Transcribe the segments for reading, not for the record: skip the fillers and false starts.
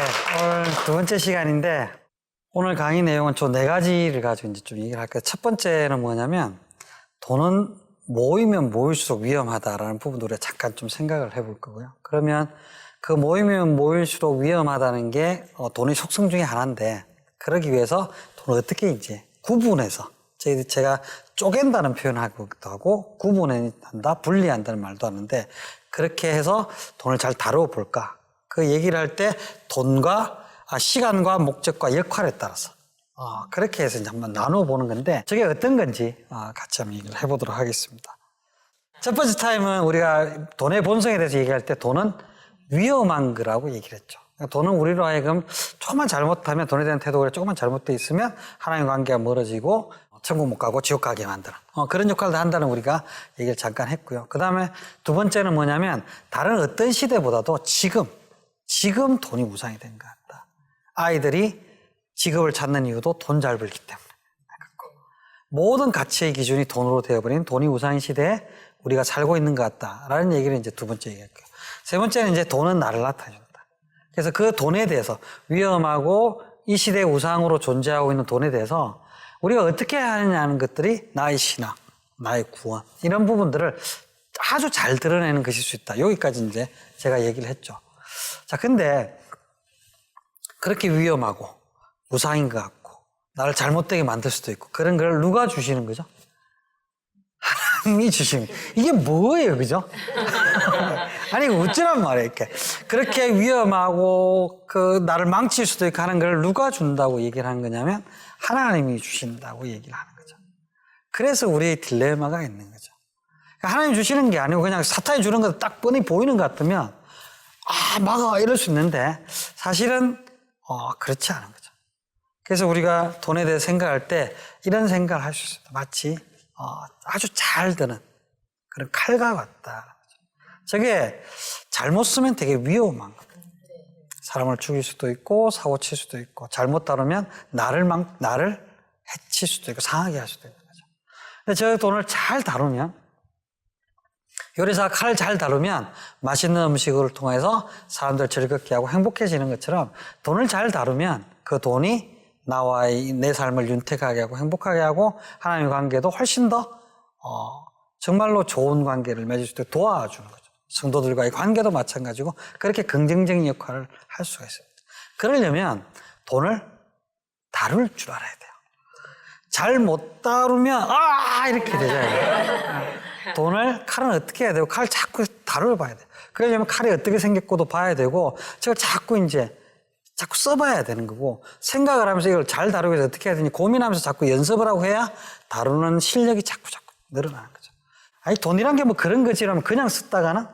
오늘 두 번째 시간인데 오늘 강의 내용은 저 네 가지를 가지고 이제 좀 얘기를 할게요. 첫 번째는 뭐냐면 돈은 모이면 모일수록 위험하다라는 부분도 우리가 잠깐 좀 생각을 해볼 거고요. 그러면 그 모이면 모일수록 위험하다는 게 돈의 속성 중에 하나인데 그러기 위해서 돈을 어떻게 이제 구분해서 제가 쪼갠다는 표현을 하기도 하고 구분한다, 분리한다는 말도 하는데 그렇게 해서 돈을 잘 다루어 볼까? 그 얘기를 할 때 돈과 시간과 목적과 역할에 따라서 그렇게 해서 이제 한번 나누어 보는 건데 저게 어떤 건지 같이 한번 얘기를 해보도록 하겠습니다. 첫 번째 타임은 우리가 돈의 본성에 대해서 얘기할 때 돈은 위험한 거라고 얘기를 했죠. 돈은 우리로 하여금 조금만 잘못하면 돈에 대한 태도가 조금만 잘못되어 있으면 하나님 관계가 멀어지고 천국 못 가고 지옥 가게 만드는 그런 역할도 한다는 우리가 얘기를 잠깐 했고요. 그 다음에 두 번째는 뭐냐면 다른 어떤 시대보다도 지금 돈이 우상이 된 것 같다. 아이들이 직업을 찾는 이유도 돈 잘 벌기 때문에. 모든 가치의 기준이 돈으로 되어버린 돈이 우상인 시대에 우리가 살고 있는 것 같다라는 얘기를 이제 두 번째 얘기했고요. 세 번째는 이제 돈은 나를 나타낸다. 그래서 그 돈에 대해서 위험하고 이 시대의 우상으로 존재하고 있는 돈에 대해서 우리가 어떻게 하느냐는 것들이 나의 신앙, 나의 구원 이런 부분들을 아주 잘 드러내는 것일 수 있다. 여기까지 이제 제가 얘기를 했죠. 자, 근데 그렇게 위험하고 우상인 것 같고 나를 잘못되게 만들 수도 있고 그런 걸 누가 주시는 거죠? 하나님이 주시는 거예요. 이게 뭐예요, 그죠? 아니 어쩌란 말이에요. 이렇게 그렇게 위험하고 나를 망칠 수도 있고 하는 걸 누가 준다고 얘기를 하는 거냐면 하나님이 주신다고 얘기를 하는 거죠. 그래서 우리의 딜레마가 있는 거죠. 하나님 주시는 게 아니고 그냥 사탄이 주는 거 딱 뻔히 보이는 것 같으면 막아 이럴 수 있는데 사실은 그렇지 않은 거죠. 그래서 우리가 돈에 대해 생각할 때 이런 생각을 할 수 있습니다. 마치 아주 잘 드는 그런 칼과 같다. 저게 잘못 쓰면 되게 위험한 거예요. 사람을 죽일 수도 있고 사고 칠 수도 있고 잘못 다루면 나를 해칠 수도 있고 상하게 할 수도 있는 거죠. 근데 저 돈을 잘 다루면 요리사가 칼을 잘 다루면 맛있는 음식을 통해서 사람들 즐겁게 하고 행복해지는 것처럼 돈을 잘 다루면 그 돈이 나와의 내 삶을 윤택하게 하고 행복하게 하고 하나님의 관계도 훨씬 더 정말로 좋은 관계를 맺을 수 있도록 도와주는 거죠. 성도들과의 관계도 마찬가지고 그렇게 긍정적인 역할을 할 수가 있습니다. 그러려면 돈을 다룰 줄 알아야 돼요. 잘 못 다루면 이렇게 되잖아요. 돈을 칼은 어떻게 해야 되고 칼 자꾸 다뤄봐야 돼요. 그러려면 칼이 어떻게 생겼고도 봐야 되고 저걸 자꾸 써봐야 되는 거고 생각을 하면서 이걸 잘 다루기 위해서 어떻게 해야 되니 고민하면서 자꾸 연습을 하고 해야 다루는 실력이 자꾸 늘어나는 거죠. 아니 돈이란 게 뭐 그런 거지라면 그냥 썼다가는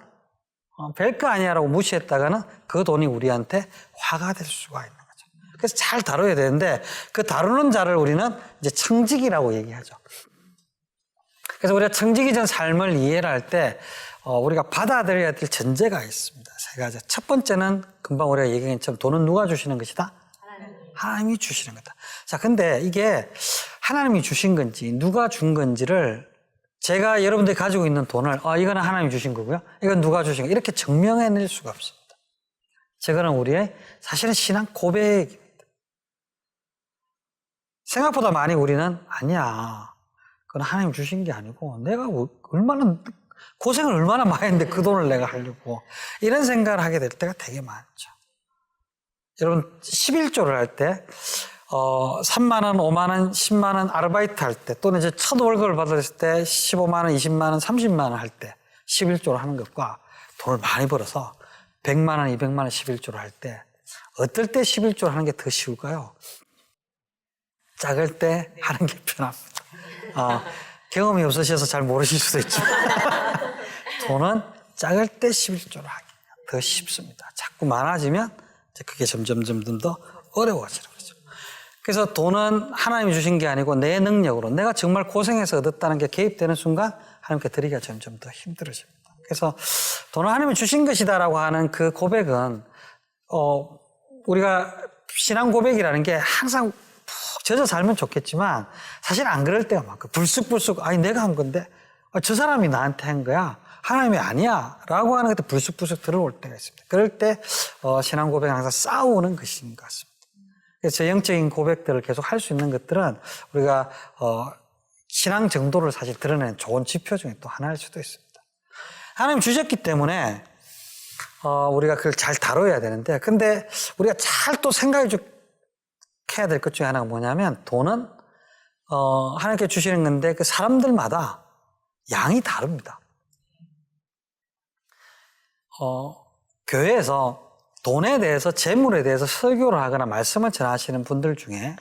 별거 아니야라고 무시했다가는 그 돈이 우리한테 화가 될 수가 있는 거죠. 그래서 잘 다뤄야 되는데 그 다루는 자를 우리는 이제 청직이라고 얘기하죠. 그래서 우리가 청지기전 삶을 이해를 할 때 우리가 받아들여야 될 전제가 있습니다. 세 가지. 첫 번째는 금방 우리가 얘기한 것처럼 돈은 누가 주시는 것이다? 하나님이 주시는 거다. 자, 근데 이게 하나님이 주신 건지 누가 준 건지를 제가 여러분들이 가지고 있는 돈을 이거는 하나님이 주신 거고요. 이건 누가 주신 거 이렇게 증명해낼 수가 없습니다. 저거는 우리의 사실은 신앙 고백입니다. 생각보다 많이 우리는 아니야. 그건 하나님 주신 게 아니고 내가 얼마나 고생을 얼마나 많이 했는데 그 돈을 내가 하려고 이런 생각을 하게 될 때가 되게 많죠. 여러분 11조를 할 때 3만 원, 5만 원, 10만 원 아르바이트 할 때 또는 이제 첫 월급을 받았을 때 15만 원, 20만 원, 30만 원 할 때 11조를 하는 것과 돈을 많이 벌어서 100만 원, 200만 원 11조를 할 때 어떨 때 11조를 하는 게 더 쉬울까요? 작을 때 하는 게 편합니다. 경험이 없으셔서 잘 모르실 수도 있지만 돈은 작을 때 11조를 하기 더 쉽습니다. 자꾸 많아지면 이제 그게 점점 더 어려워지는 거죠. 그래서 돈은 하나님이 주신 게 아니고 내 능력으로 내가 정말 고생해서 얻었다는 게 개입되는 순간 하나님께 드리기가 점점 더 힘들어집니다. 그래서 돈은 하나님이 주신 것이다라고 하는 그 고백은 우리가 신앙 고백이라는 게 항상 푹 젖어 살면 좋겠지만 사실 안 그럴 때가 많고 불쑥불쑥 내가 한 건데 저 사람이 나한테 한 거야. 하나님이 아니야 라고 하는 것도 불쑥불쑥 들어올 때가 있습니다. 그럴 때 신앙 고백은 항상 싸우는 것인 것 같습니다. 그래서 영적인 고백들을 계속 할 수 있는 것들은 우리가 신앙 정도를 사실 드러내는 좋은 지표 중에 또 하나일 수도 있습니다. 하나님 주셨기 때문에 우리가 그걸 잘 다뤄야 되는데, 근데 우리가 잘 또 생각해야 될 것 중에 하나가 뭐냐면, 돈은 하나님께 주시는 건데 그 사람들마다 양이 다릅니다. 교회에서 돈에 대해서, 재물에 대해서 설교를 하거나 말씀을 전하시는 분들 중에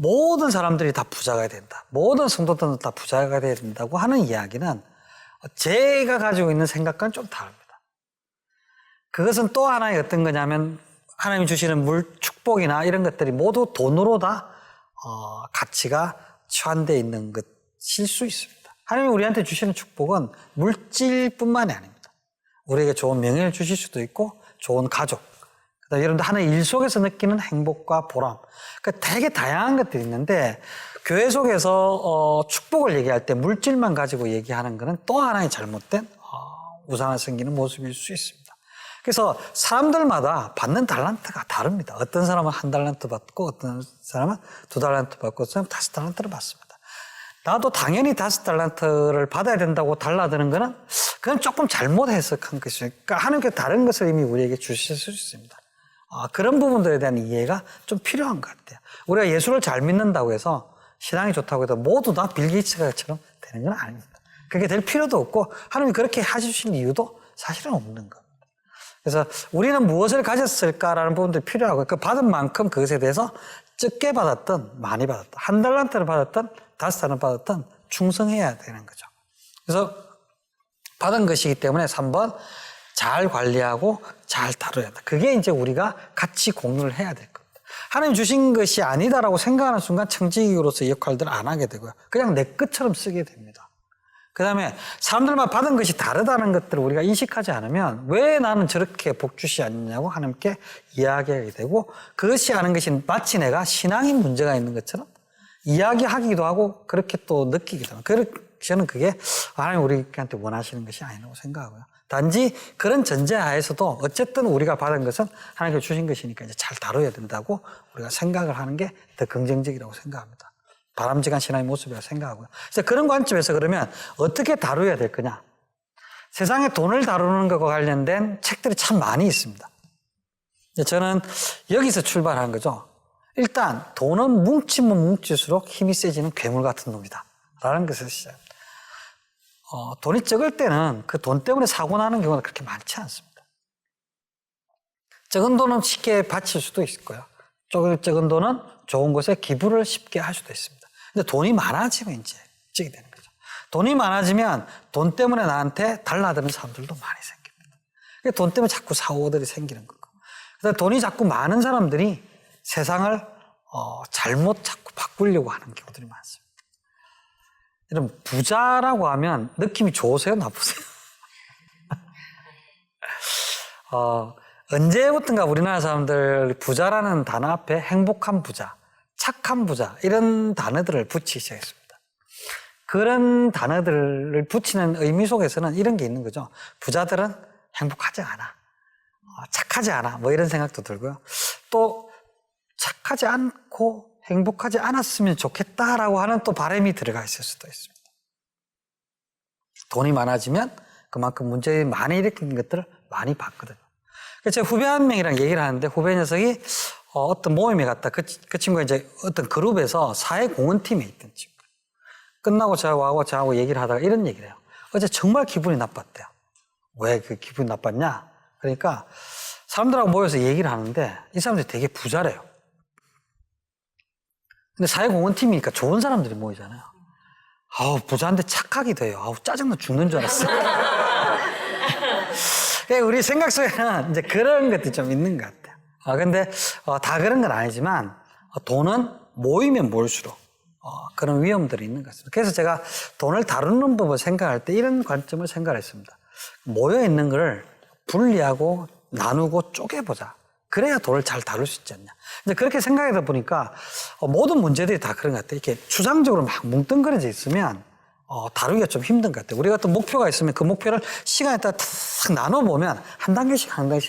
모든 사람들이 다 부자가 된다, 모든 성도들은 다 부자가 돼야 된다고 하는 이야기는 제가 가지고 있는 생각과는 좀 다릅니다. 그것은 또 하나의 어떤 거냐면, 하나님이 주시는 축복이나 이런 것들이 모두 돈으로 다 가치가 치환되어 있는 것일 수 있습니다. 하나님이 우리한테 주시는 축복은 물질뿐만이 아닙니다. 우리에게 좋은 명예를 주실 수도 있고, 좋은 가족, 그다음에 여러분들 하나의 일 속에서 느끼는 행복과 보람, 그러니까 되게 다양한 것들이 있는데, 교회 속에서 축복을 얘기할 때 물질만 가지고 얘기하는 것은 또 하나의 잘못된 우상을 섬기는 모습일 수 있습니다. 그래서 사람들마다 받는 달란트가 다릅니다. 어떤 사람은 1달란트 받고, 어떤 사람은 2달란트 받고, 어떤 사람은 5달란트를 받습니다. 나도 당연히 5달란트를 받아야 된다고 달라드는 거는 그건 조금 잘못 해석한 것이죠. 그러니까 하나님께 다른 것을 이미 우리에게 주실 수 있습니다. 그런 부분들에 대한 이해가 좀 필요한 것 같아요. 우리가 예수를 잘 믿는다고 해서, 신앙이 좋다고 해서 모두 다 빌 게이츠처럼 되는 건 아닙니다. 그렇게 될 필요도 없고, 하나님이 그렇게 해주실 이유도 사실은 없는 겁니다. 그래서 우리는 무엇을 가졌을까라는 부분들이 필요하고, 그 받은 만큼 그것에 대해서 적게 받았든 많이 받았든, 1달란트를 받았든 5달란트를 받았든 충성해야 되는 거죠. 그래서 받은 것이기 때문에 3번, 잘 관리하고 잘 다뤄야 한다. 그게 이제 우리가 같이 공유를 해야 될 겁니다. 하나님 주신 것이 아니다라고 생각하는 순간 청지기로서의 역할들을 안 하게 되고요. 그냥 내 것처럼 쓰게 됩니다. 그 다음에 사람들마다 받은 것이 다르다는 것들을 우리가 인식하지 않으면, 왜 나는 저렇게 복 주시 않냐고 하나님께 이야기하게 되고, 그것이 아는 것이 마치 내가 신앙이 문제가 있는 것처럼 이야기하기도 하고 그렇게 또 느끼기도 합니다. 저는 그게 하나님 우리한테 원하시는 것이 아니라고 생각하고요. 단지 그런 전제하에서도 어쨌든 우리가 받은 것은 하나님께 주신 것이니까 이제 잘 다뤄야 된다고 우리가 생각을 하는 게 더 긍정적이라고 생각합니다. 바람직한 신앙의 모습이라고 생각하고요. 그래서 그런 관점에서 그러면 어떻게 다뤄야 될 거냐? 세상에 돈을 다루는 것과 관련된 책들이 참 많이 있습니다. 저는 여기서 출발한 거죠. 일단 돈은 뭉치면 뭉칠수록 힘이 세지는 괴물 같은 놈이다 라는 것을 시작합니다. 돈이 적을 때는 그 돈 때문에 사고 나는 경우가 그렇게 많지 않습니다. 적은 돈은 쉽게 바칠 수도 있고요. 적은 돈은 좋은 곳에 기부를 쉽게 할 수도 있습니다. 근데 돈이 많아지면 이제 적이 되는 거죠. 돈이 많아지면 돈 때문에 나한테 달라드는 사람들도 많이 생깁니다. 돈 때문에 자꾸 사고들이 생기는 거고. 그다음에 돈이 자꾸 많은 사람들이 세상을 잘못 자꾸 바꾸려고 하는 경우들이 많습니다. 여러분, 부자라고 하면 느낌이 좋으세요? 나쁘세요? 언제부턴가 우리나라 사람들 부자라는 단어 앞에 행복한 부자, 착한 부자 이런 단어들을 붙이기 시작했습니다. 그런 단어들을 붙이는 의미 속에서는 이런 게 있는 거죠. 부자들은 행복하지 않아, 착하지 않아, 뭐 이런 생각도 들고요. 또 착하지 않고 행복하지 않았으면 좋겠다라고 하는 또 바람이 들어가 있을 수도 있습니다. 돈이 많아지면 그만큼 문제를 많이 일으키는 것들을 많이 봤거든요. 그래서 제가 후배 한 명이랑 얘기를 하는데, 후배 녀석이 어떤 모임에 갔다. 그 친구가 이제 어떤 그룹에서 사회공헌팀에 있던 친구. 끝나고 저하고 얘기를 하다가 이런 얘기를 해요. 어제 정말 기분이 나빴대요. 왜 그 기분이 나빴냐? 그러니까 사람들하고 모여서 얘기를 하는데 이 사람들이 되게 부자래요. 근데 사회공헌팀이니까 좋은 사람들이 모이잖아요. 부자인데 착하기도 해요. 짜증나 죽는 줄 알았어요. 우리 생각 속에는 이제 그런 것도 좀 있는 것 같아요. 근데 다 그런 건 아니지만 돈은 모이면 모일수록 그런 위험들이 있는 것 같습니다. 그래서 제가 돈을 다루는 법을 생각할 때 이런 관점을 생각했습니다. 모여있는 걸 분리하고 나누고 쪼개보자. 그래야 돈을 잘 다룰 수 있지 않냐. 이제 그렇게 생각하다 보니까 모든 문제들이 다 그런 것 같아요. 이렇게 추상적으로 막 뭉뚱그려져 있으면 다루기가 좀 힘든 것 같아요. 우리가 또 목표가 있으면 그 목표를 시간에 따라 탁 나눠보면 한 단계씩 할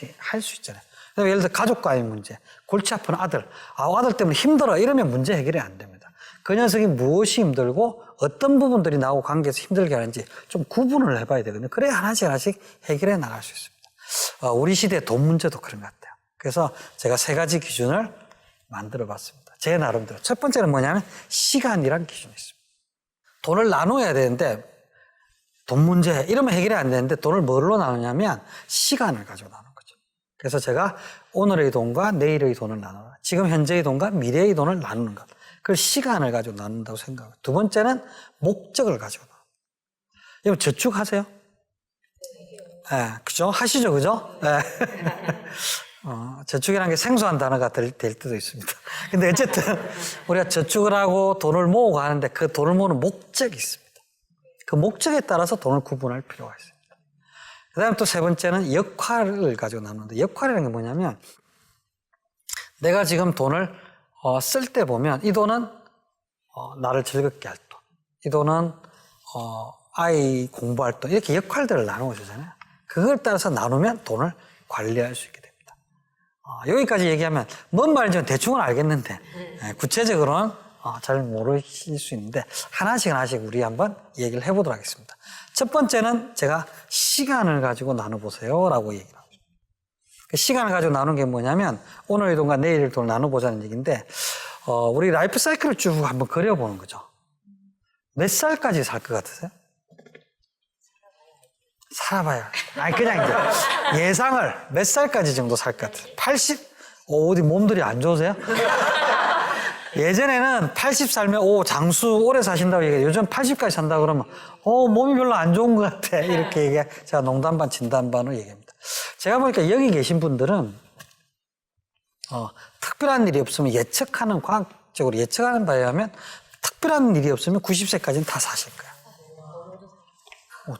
수 있잖아요. 예를 들어 가족과의 문제, 골치 아픈 아들, 아들 때문에 힘들어 이러면 문제 해결이 안 됩니다. 그 녀석이 무엇이 힘들고 어떤 부분들이 나하고 관계에서 힘들게 하는지 좀 구분을 해봐야 되거든요. 그래야 하나씩 해결해 나갈 수 있습니다. 우리 시대 돈 문제도 그런 것 같아요. 그래서 제가 3가지 기준을 만들어 봤습니다. 제 나름대로. 첫 번째는 뭐냐면 시간이란 기준이 있습니다. 돈을 나눠야 되는데 돈 문제 이러면 해결이 안 되는데 돈을 뭘로 나누냐면 시간을 가지고 나누는 거죠. 그래서 제가 오늘의 돈과 내일의 돈을 나누라. 지금 현재의 돈과 미래의 돈을 나누는 것. 그걸 시간을 가지고 나눈다고 생각해요. 두 번째는 목적을 가지고 나눠요. 여러분 저축하세요? 네, 그죠? 하시죠, 그죠? 네. 저축이라는 게 생소한 단어가 될 때도 있습니다. 근데 어쨌든 우리가 저축을 하고 돈을 모으고 하는데 그 돈을 모으는 목적이 있습니다. 그 목적에 따라서 돈을 구분할 필요가 있습니다. 그 다음에 또 3번째는 역할을 가지고 나누는데 역할이라는 게 뭐냐면 내가 지금 돈을 쓸 때 보면 이 돈은 나를 즐겁게 할 돈, 이 돈은 아이 공부할 돈 이렇게 역할들을 나누어 주잖아요. 그걸 따라서 나누면 돈을 관리할 수 있게 됩니다. 여기까지 얘기하면 뭔 말인지 대충은 알겠는데 구체적으로는 잘 모르실 수 있는데 하나씩 우리 한번 얘기를 해보도록 하겠습니다. 첫 번째는 제가 시간을 가지고 나눠보세요 라고 얘기를 합니다. 시간을 가지고 나누는 게 뭐냐면 오늘의 돈과 내일의 돈을 나눠보자는 얘기인데 우리 라이프 사이클을 쭉 한번 그려보는 거죠. 몇 살까지 살 것 같으세요? 살아봐요. 아니 그냥 이제 예상을 몇 살까지 정도 살 것 같아요? 80? 어디 몸들이 안 좋으세요? 예전에는 80 살면 장수 오래 사신다고 얘기해요. 요즘 80까지 산다 그러면 몸이 별로 안 좋은 것 같아 이렇게 얘기해. 제가 농담 반 진담 반으로 얘기합니다. 제가 보니까 여기 계신 분들은 특별한 일이 없으면 과학적으로 예측하는 바에 의하면 특별한 일이 없으면 90세까지는 다 사실 거예요.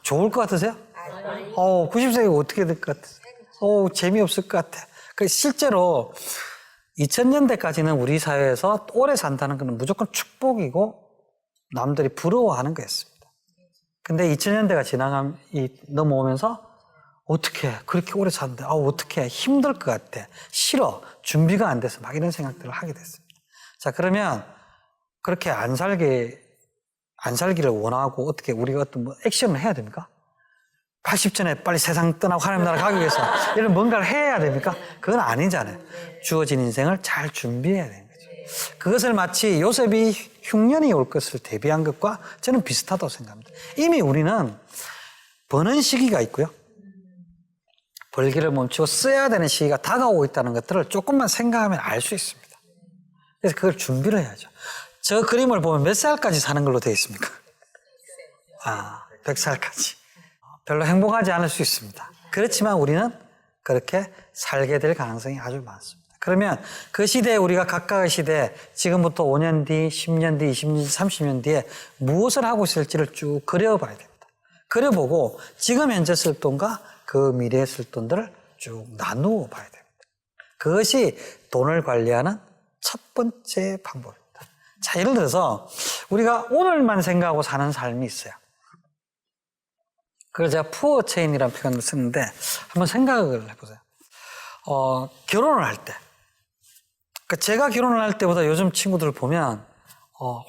좋을 것 같으세요? 90세가 어떻게 될 것 같으세요? 재미없을 것 같아. 실제로 2000년대까지는 우리 사회에서 오래 산다는 건 무조건 축복이고 남들이 부러워하는 거였습니다. 근데 2000년대가 넘어오면서 어떻게 그렇게 오래 사는데 어떻게 힘들 것 같아, 싫어, 준비가 안 돼서 막 이런 생각들을 하게 됐습니다. 자, 그러면 그렇게 안 살기를 원하고 어떻게 우리가 어떤 액션을 해야 됩니까? 80전에 빨리 세상 떠나고 하나님 나라 가기 위해서 이런 뭔가를 해야 됩니까? 그건 아니잖아요. 주어진 인생을 잘 준비해야 되는 거죠. 그것을 마치 요셉이 흉년이 올 것을 대비한 것과 저는 비슷하다고 생각합니다. 이미 우리는 버는 시기가 있고요. 벌기를 멈추고 써야 되는 시기가 다가오고 있다는 것들을 조금만 생각하면 알 수 있습니다. 그래서 그걸 준비를 해야죠. 저 그림을 보면 몇 살까지 사는 걸로 되어 있습니까? 100살까지. 별로 행복하지 않을 수 있습니다. 그렇지만 우리는 그렇게 살게 될 가능성이 아주 많습니다. 그러면 그 시대에 우리가 각각의 시대에 지금부터 5년 뒤, 10년 뒤, 20년 뒤, 30년 뒤에 무엇을 하고 있을지를 쭉 그려봐야 됩니다. 그려보고 지금 현재 쓸 돈과 그 미래에 쓸 돈들을 쭉 나누어 봐야 됩니다. 그것이 돈을 관리하는 첫 번째 방법입니다. 자, 예를 들어서 우리가 오늘만 생각하고 사는 삶이 있어요. 그걸 제가 푸어 체인이라는 표현을 쓰는데 한번 생각을 해보세요. 결혼을 할 때, 그러니까 제가 결혼을 할 때보다 요즘 친구들을 보면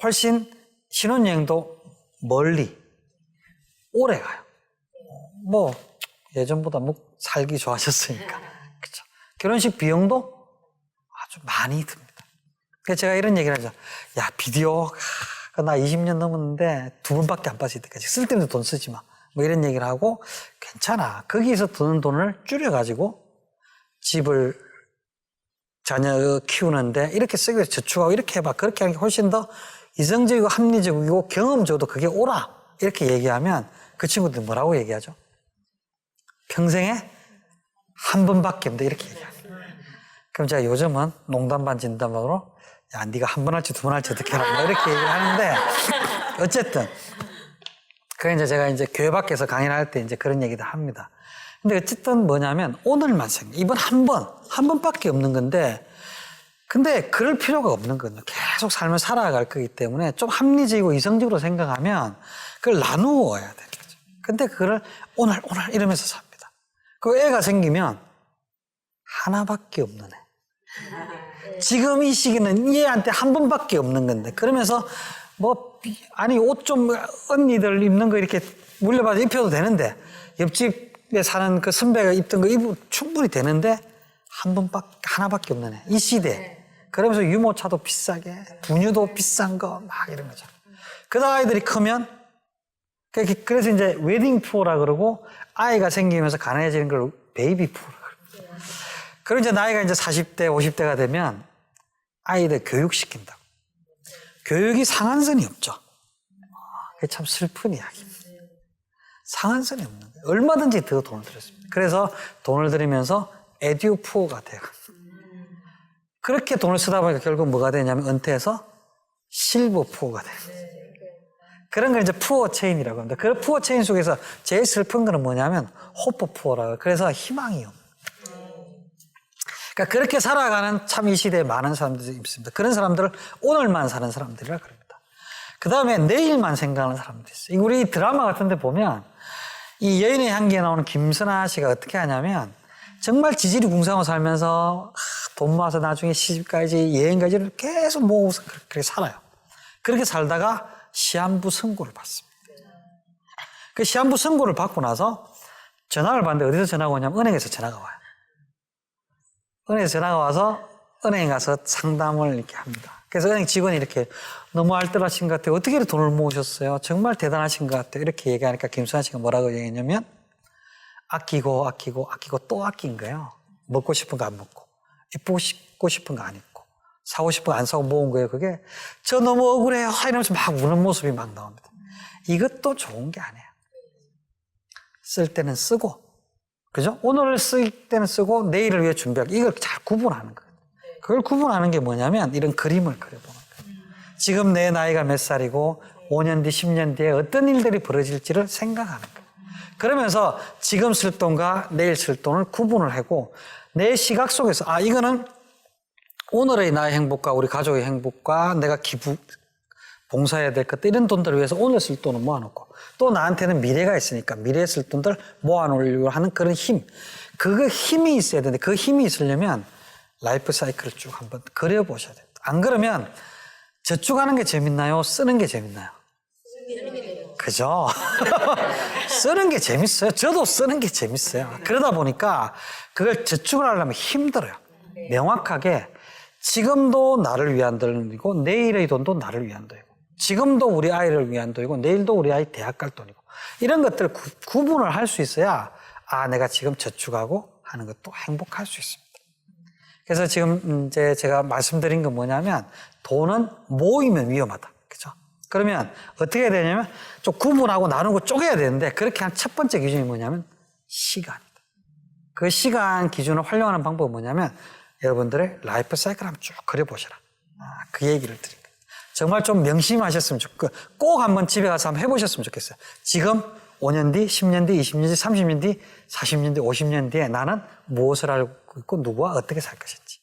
훨씬 신혼여행도 멀리 오래 가요. 예전보다 살기 좋아졌으니까. 그렇죠. 결혼식 비용도 아주 많이 듭니다. 그래서 제가 이런 얘기를 하죠. 야, 비디오 나 20년 넘었는데 2번밖에 안 봤을 때까지 쓸데없는 돈 쓰지 마. 이런 얘기를 하고 괜찮아. 거기에서 드는 돈을 줄여가지고 집을 자녀 키우는데 이렇게 쓰기 위해서 저축하고 이렇게 해봐. 그렇게 하는 게 훨씬 더 이성적이고 합리적이고 경험적으로 그게 오라. 이렇게 얘기하면 그 친구들 뭐라고 얘기하죠? 평생에 한 번밖에 없는데 이렇게 얘기합니다. 그럼 제가 요즘은 농담 반 진담 반으로 야, 네가 한 번 할지 2번 할지 어떻게 하라. 이렇게 얘기를 하는데 어쨌든 제가 교회 밖에서 강의를 할 때 그런 얘기도 합니다. 근데 어쨌든 뭐냐면 오늘만 이번 한 번밖에 없는 건데 근데 그럴 필요가 없는 거거든요. 계속 삶을 살아갈 거기 때문에 좀 합리적이고 이성적으로 생각하면 그걸 나누어야 되는 거죠. 근데 그거를 오늘 이러면서 삽니다. 그 애가 생기면 하나밖에 없는 애. 지금 이 시기는 얘한테 한 번밖에 없는 건데 그러면서 옷 좀 언니들 입는 거 이렇게 물려받아 입혀도 되는데 옆집에 사는 그 선배가 입던 거 입으면 충분히 되는데 하나밖에 없는 애. 이 시대에. 그러면서 유모차도 비싸게, 분유도 비싼 거 막 이런 거죠. 그러다 아이들이 크면 그래서 이제 웨딩 푸어라 그러고 아이가 생기면서 가난해지는 걸 베이비 푸어라 그러고. 그리고 이제 나이가 이제 40대, 50대가 되면 아이들 교육시킨다고. 교육이 상한선이 없죠. 그게 참 슬픈 이야기입니다. 상한선이 없는 거예요. 얼마든지 더 돈을 들였습니다. 그래서 돈을 들이면서 에듀 푸어가 돼요. 그렇게 돈을 쓰다 보니까 결국 뭐가 되냐면 은퇴해서 실버 푸어가 돼요. 그런 걸 이제 푸어 체인이라고 합니다. 그 푸어 체인 속에서 제일 슬픈 거는 뭐냐면 호프 푸어라고. 그래서 희망이 없는. 그러니까 그렇게 살아가는 참 이 시대에 많은 사람들이 있습니다. 그런 사람들을 오늘만 사는 사람들이라 그럽니다. 그 다음에 내일만 생각하는 사람들이 있어요. 우리 드라마 같은 데 보면 이 여인의 향기에 나오는 김선아 씨가 어떻게 하냐면 정말 지질이 궁상으로 살면서 돈 모아서 나중에 시집까지 여행까지 계속 모으고서 그렇게 살아요. 그렇게 살다가 시한부 선고를 받습니다. 그 시한부 선고를 받고 나서 전화를 받는데 어디서 전화가 오냐면 은행에서 전화가 와요. 은행에서 전화가 와서 은행에 가서 상담을 이렇게 합니다. 그래서 은행 직원이 이렇게 너무 알뜰하신 것 같아요. 어떻게 이렇게 돈을 모으셨어요? 정말 대단하신 것 같아요. 이렇게 얘기하니까 김수환 씨가 뭐라고 얘기했냐면 아끼고 또 아낀 거예요. 먹고 싶은 거 안 먹고, 입고 싶은 거 안 입고, 사고 싶은 거 안 사고 모은 거예요. 그게 저 너무 억울해요. 이러면서 막 우는 모습이 막 나옵니다. 이것도 좋은 게 아니에요. 쓸 때는 쓰고, 그죠? 오늘을 쓸 때는 쓰고 내일을 위해 준비하고 이걸 잘 구분하는 거예요. 그걸 구분하는 게 뭐냐면 이런 그림을 그려보는 거예요. 지금 내 나이가 몇 살이고 5년 뒤, 10년 뒤에 어떤 일들이 벌어질지를 생각하는 거예요. 그러면서 지금 쓸 돈과 내일 쓸 돈을 구분을 하고 내 시각 속에서 이거는 오늘의 나의 행복과 우리 가족의 행복과 내가 봉사해야 될 것들 이런 돈들을 위해서 오늘 쓸 돈을 모아놓고 또 나한테는 미래가 있으니까 미래에 쓸 돈들 모아놓으려고 하는 그런 힘. 그거 힘이 있어야 되는데 그 힘이 있으려면 라이프 사이클을 쭉 한번 그려보셔야 돼요. 안 그러면 저축하는 게 재밌나요? 쓰는 게 재밌나요? 그죠? 쓰는 게 재밌어요. 저도 쓰는 게 재밌어요. 그러다 보니까 그걸 저축을 하려면 힘들어요. 명확하게 지금도 나를 위한 돈이고 내일의 돈도 나를 위한 돈이고 지금도 우리 아이를 위한 돈이고 내일도 우리 아이 대학 갈 돈이고 이런 것들을 구분을 할 수 있어야 내가 지금 저축하고 하는 것도 행복할 수 있습니다. 그래서 지금 이제 제가 말씀드린 건 뭐냐면 돈은 모이면 위험하다. 그죠? 그러면 어떻게 해야 되냐면 좀 구분하고 나누고 쪼개야 되는데 그렇게 한 첫 번째 기준이 뭐냐면 시간이다. 그 시간 기준을 활용하는 방법은 뭐냐면 여러분들의 라이프 사이클 한번 쭉 그려보시라. 그 얘기를 드린 거예요. 정말 좀 명심하셨으면 좋겠고 꼭 한번 집에 가서 한번 해보셨으면 좋겠어요. 지금 5년 뒤, 10년 뒤, 20년 뒤, 30년 뒤, 40년 뒤, 50년 뒤에 나는 무엇을 알고 있고 누구와 어떻게 살 것인지.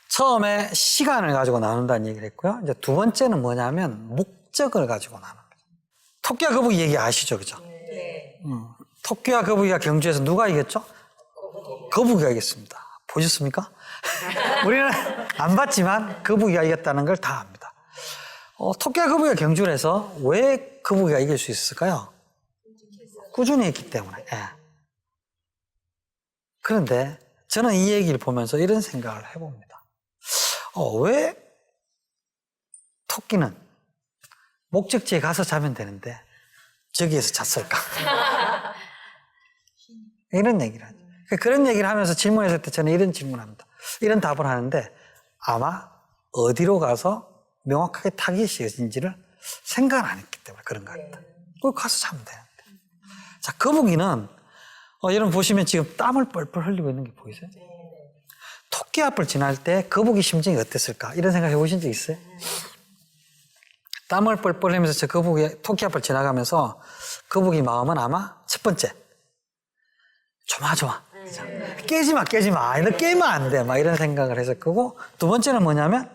처음에 시간을 가지고 나눈다는 얘기를 했고요. 이제 두 번째는 뭐냐면 목적을 가지고 나누는 거죠. 토끼와 거북이 얘기 아시죠? 그죠? 네. 토끼와 거북이가 경주에서 누가 이겼죠? 거북이가 이겼습니다. 보셨습니까? 우리는 안 봤지만 거북이가 이겼다는 걸 다 압니다. 토끼와 거북이가 경주를 해서 왜 거북이가 이길 수 있었을까요? 꾸준히 했기 때문에. 예. 그런데 저는 이 얘기를 보면서 이런 생각을 해봅니다. 왜 토끼는 목적지에 가서 자면 되는데 저기에서 잤을까? 이런 얘기를 하죠. 그런 얘기를 하면서 질문했을 때 저는 이런 질문합니다. 이런 답을 하는데 아마 어디로 가서 명확하게 타깃이어진지를 생각을 안 했기 때문에 그런 것 같다. 거기 가서 자면 되는데. 자, 거북이는 여러분 보시면 지금 땀을 뻘뻘 흘리고 있는 게 보이세요? 토끼 앞을 지날 때 거북이 심정이 어땠을까? 이런 생각 해보신 적 있어요? 땀을 뻘뻘 흘리면서 저 토끼 앞을 지나가면서 거북이 마음은 아마 첫 번째 조마조마. 그죠? 깨지 마. 너 깨면 안 돼. 막 이런 생각을 했을 거고, 두 번째는 뭐냐면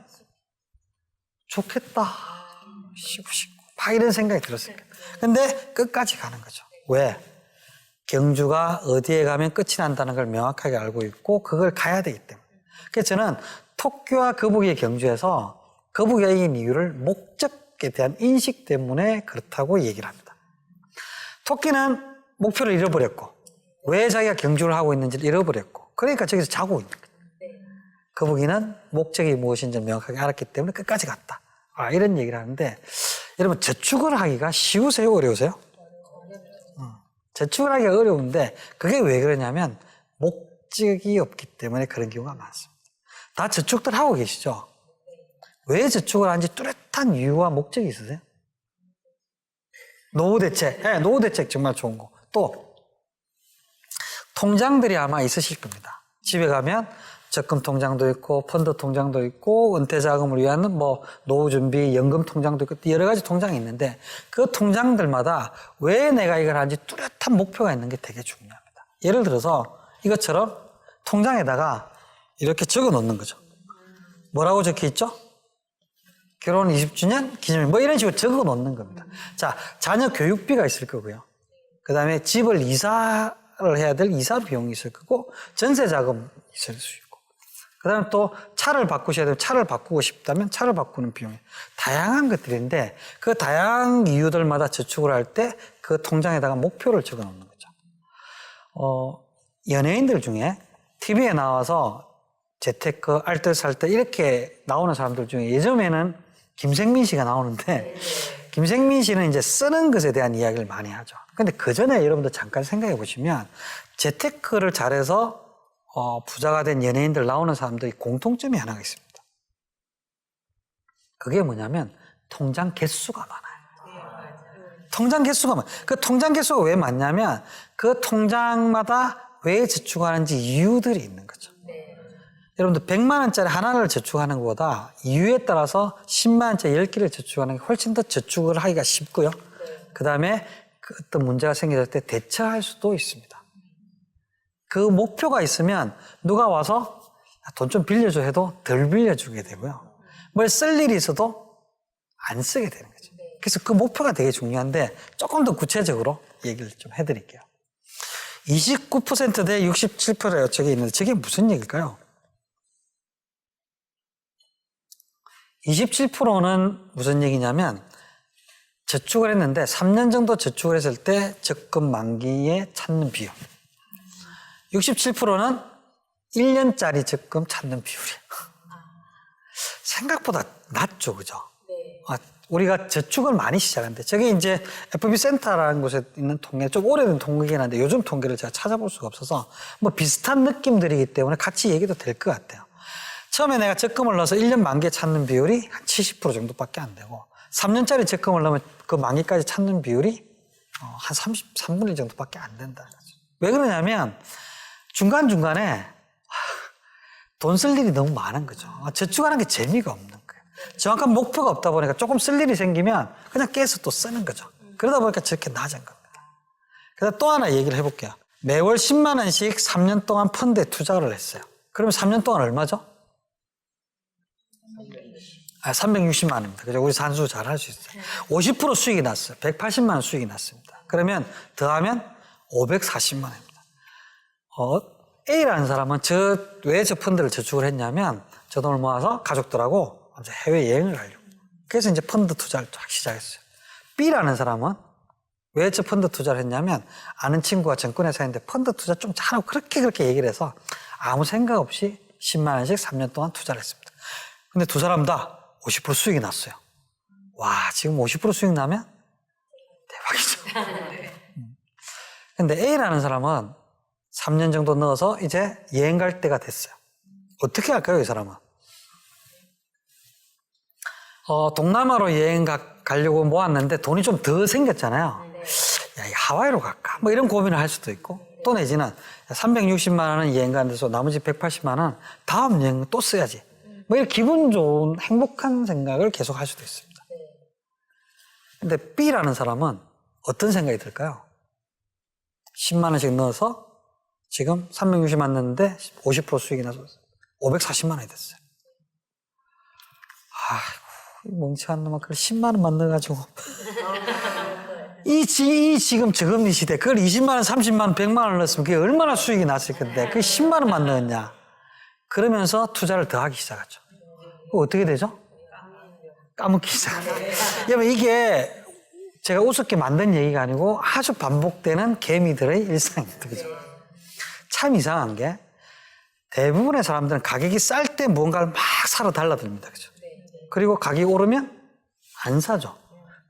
좋겠다. 쉬고 싶고. 막 이런 생각이 들었을 거예요. 근데 끝까지 가는 거죠. 왜? 경주가 어디에 가면 끝이 난다는 걸 명확하게 알고 있고 그걸 가야 되기 때문에. 그래서 저는 토끼와 거북이의 경주에서 거북이가 이긴 이유를 목적에 대한 인식 때문에 그렇다고 얘기를 합니다. 토끼는 목표를 잃어버렸고 왜 자기가 경주를 하고 있는지를 잃어버렸고 그러니까 저기서 자고 있는 거예요. 거북이는 목적이 무엇인지 명확하게 알았기 때문에 끝까지 갔다. 이런 얘기를 하는데 여러분 저축을 하기가 쉬우세요? 어려우세요? 저축을 하기가 어려운데 그게 왜 그러냐면 목적이 없기 때문에 그런 경우가 많습니다. 다 저축들 하고 계시죠? 왜 저축을 하는지 뚜렷한 이유와 목적이 있으세요? 노후 대책. 네, 노후 대책 정말 좋은 거. 또 통장들이 아마 있으실 겁니다. 집에 가면 적금 통장도 있고 펀드 통장도 있고 은퇴 자금을 위한 뭐 노후 준비 연금 통장도 있고 여러 가지 통장이 있는데 그 통장들마다 왜 내가 이걸 하는지 뚜렷한 목표가 있는 게 되게 중요합니다. 예를 들어서 이것처럼 통장에다가 이렇게 적어 놓는 거죠. 뭐라고 적혀 있죠? 결혼 20주년 기념일 뭐 이런 식으로 적어 놓는 겁니다. 자, 자녀 교육비가 있을 거고요. 그 다음에 집을 이사를 해야 될 이사 비용이 있을 거고 전세 자금 있을 수 있고 그 다음에 또 차를 바꾸셔야 되면 차를 바꾸고 싶다면 차를 바꾸는 비용이 다양한 것들인데 그 다양한 이유들마다 저축을 할 때 그 통장에다가 목표를 적어 놓는 거죠. 연예인들 중에 TV에 나와서 재테크, 알뜰살뜰 이렇게 나오는 사람들 중에 예전에는 김생민 씨가 나오는데 김생민 씨는 이제 쓰는 것에 대한 이야기를 많이 하죠. 근데 그 전에 여러분들 잠깐 생각해 보시면 재테크를 잘해서 부자가 된 연예인들 나오는 사람들이 공통점이 하나가 있습니다. 그게 뭐냐면 통장 개수가 많아요. 통장 개수가 많아요. 그 통장 개수가 왜 많냐면 그 통장마다 왜 저축하는지 이유들이 있는 거죠. 여러분들 100만 원짜리 하나를 저축하는 것보다 이유에 따라서 10만 원짜리 10개를 저축하는 게 훨씬 더 저축을 하기가 쉽고요. 그 다음에 어떤 문제가 생겼을 때 대처할 수도 있습니다. 그 목표가 있으면 누가 와서 돈 좀 빌려줘 해도 덜 빌려주게 되고요. 뭘 쓸 일이 있어도 안 쓰게 되는 거죠. 그래서 그 목표가 되게 중요한데 조금 더 구체적으로 얘기를 좀 해드릴게요. 29% 대 67%가 저기 있는데 저게 무슨 얘기일까요? 27%는 무슨 얘기냐면 저축을 했는데 3년 정도 저축을 했을 때 적금 만기에 찾는 비율. 67%는 1년짜리 적금 찾는 비율이에요. 생각보다 낮죠, 그죠? 우리가 저축을 많이 시작하는데 저게 이제 FB센터라는 곳에 있는 통계, 좀 오래된 통계긴 한데 요즘 통계를 제가 찾아볼 수가 없어서 뭐 비슷한 느낌들이기 때문에 같이 얘기도 될 것 같아요. 처음에 내가 적금을 넣어서 1년 만기에 찾는 비율이 한 70% 정도밖에 안 되고 3년짜리 적금을 넣으면 그 만기까지 찾는 비율이 한 3분의 1 정도밖에 안 된다는 거죠. 왜 그러냐면 중간중간에 돈 쓸 일이 너무 많은 거죠. 저축하는 게 재미가 없는 거예요. 정확한 목표가 없다 보니까 조금 쓸 일이 생기면 그냥 깨서 또 쓰는 거죠. 그러다 보니까 저렇게 낮은 겁니다. 그래서 또 하나 얘기를 해볼게요. 매월 10만 원씩 3년 동안 펀드에 투자를 했어요. 그러면 3년 동안 얼마죠? 360만 원입니다. 그죠? 우리 산수 잘 할 수 있어요. 50% 수익이 났어요. 180만 원 수익이 났습니다. 그러면 더하면 540만 원입니다. A라는 사람은 왜 저 펀드를 저축을 했냐면 저 돈을 모아서 가족들하고 해외여행을 가려고. 그래서 이제 펀드 투자를 쫙 시작했어요. B라는 사람은 왜 저 펀드 투자를 했냐면 아는 친구가 증권회사인데 펀드 투자 좀 잘하고 그렇게 얘기를 해서 아무 생각 없이 10만 원씩 3년 동안 투자를 했습니다. 근데 두 사람 다 50% 수익이 났어요. 와, 지금 50% 수익 나면 대박이죠. 근데 A라는 사람은 3년 정도 넣어서 이제 여행 갈 때가 됐어요. 어떻게 할까요, 이 사람은? 동남아로 여행 가려고 모았는데 돈이 좀 더 생겼잖아요. 야, 하와이로 갈까? 뭐 이런 고민을 할 수도 있고 또 내지는 360만 원은 여행 가는 데서 나머지 180만 원 다음 여행 또 써야지. 뭐 이런 기분 좋은 행복한 생각을 계속 할 수도 있습니다. 근데 B라는 사람은 어떤 생각이 들까요? 10만 원씩 넣어서 지금 360만 넣었는데 50% 수익이 나서 540만 원이 됐어요. 아이고, 멍청한 놈아, 그걸 10만 원만 넣어가지고. 지금 이 시대, 그걸 20만 원, 30만 원, 100만 원 넣었으면 그게 얼마나 수익이 났을 건데, 그게 10만 원만 넣었냐. 그러면서 투자를 더 하기 시작하죠. 어떻게 되죠? 까먹기 시작합니다. 여러분, 이게 제가 우습게 만든 얘기가 아니고 아주 반복되는 개미들의 일상입니다. 그죠? 참 이상한 게 대부분의 사람들은 가격이 쌀 때 무언가를 막 사러 달라듭니다. 그죠? 그리고 가격이 오르면 안 사죠.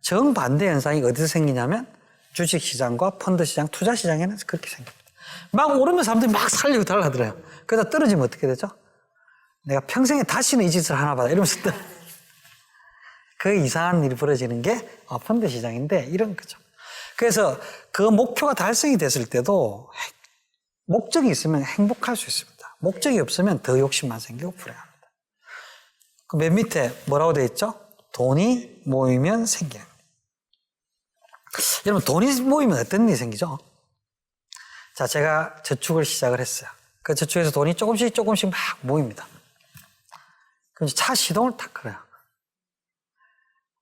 정반대 현상이 어디서 생기냐면 주식시장과 펀드시장, 투자시장에는 그렇게 생깁니다. 막 오르면 사람들이 막 살려고 달라들어요. 그러다 떨어지면 어떻게 되죠? 내가 평생에 다시는 이 짓을 하나 봐. 이러면서 그 이상한 일이 벌어지는 게 펀드 시장인데 이런 거죠. 그래서 그 목표가 달성이 됐을 때도 목적이 있으면 행복할 수 있습니다. 목적이 없으면 더 욕심만 생기고 불행합니다. 그 맨 밑에 뭐라고 되어 있죠? 돈이 모이면 생기는. 여러분, 돈이 모이면 어떤 일이 생기죠? 자, 제가 저축을 시작을 했어요. 그 저축에서 돈이 조금씩 막 모입니다. 그럼 차 시동을 탁 걸어요.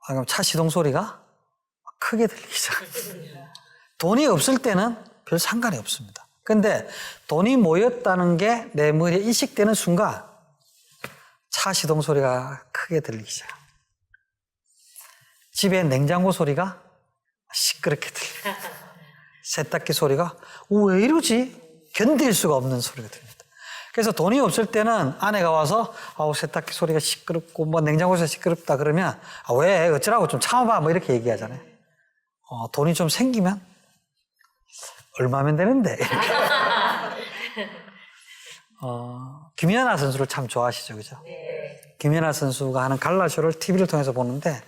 그럼 차 시동 소리가 크게 들리기 시작합니다. 돈이 없을 때는 별 상관이 없습니다. 근데 돈이 모였다는 게 내 머리에 인식되는 순간 차 시동 소리가 크게 들리기 시작합니다. 집에 냉장고 소리가 시끄럽게 들립니다. 세탁기 소리가 왜 이러지? 견딜 수가 없는 소리가 들립니다. 그래서 돈이 없을 때는 아내가 와서 세탁기 소리가 시끄럽고 뭐 냉장고에서 시끄럽다 그러면 왜 어쩌라고 좀 참아봐 뭐 이렇게 얘기하잖아요. 돈이 좀 생기면 얼마면 되는데 이렇게. 김연아 선수를 참 좋아하시죠, 그죠? 김연아 선수가 하는 갈라쇼를 TV를 통해서 보는데